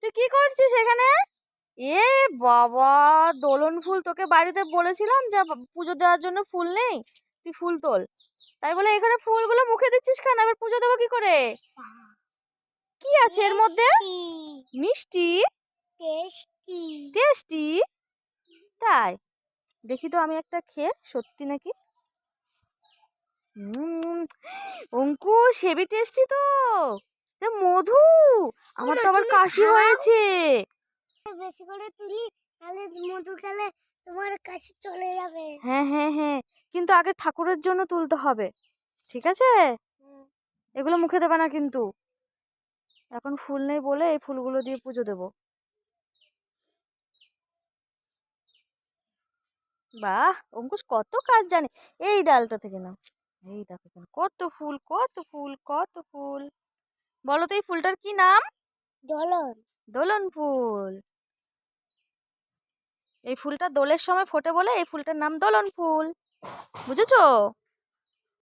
তুই কি করছিস এখানে? এ বাবা, দোলন ফুল তোকে বাড়িতে বলেছিলাম যে পুজো দেওয়ার জন্য ফুল নেই, তুই ফুল তোল। তাই বলে এখানে ফুলগুলো মুখে দিচ্ছিস কেন? আবার পুজো দেবো কি করে? কি আছে এর মধ্যে? মিষ্টি? Tasty tasty? তাই দেখি তো আমি একটা খেয়ে, সত্যি নাকি। অঙ্কুশ, হেভি টেস্টি তো, মধু। আমার তো আবার কাশি হয়েছে। বেশি করে তুলি, তাহলে মধু খেলে তোমার কাশি চলে যাবে। হ্যাঁ হ্যাঁ হ্যাঁ, কিন্তু আগে ঠাকুরের জন্য তুলতে হবে, ঠিক আছে? এগুলো মুখে দেবে না কিন্তু। এখন ফুল নেই বলে এই ফুলগুলো দিয়ে পুজো দেব। বাহ, অঙ্কুশ কত কাজ জানে। এই ডালটা থেকে নাও। এই দেখো কত ফুল, কত ফুল, কত ফুল। বলো তো এই ফুলটার কি নাম? দোলন। দোলন ফুল। এই ফুলটা দোলের সময় ফোটে বলে এই ফুলটার নাম দোলন ফুল, বুঝেছো?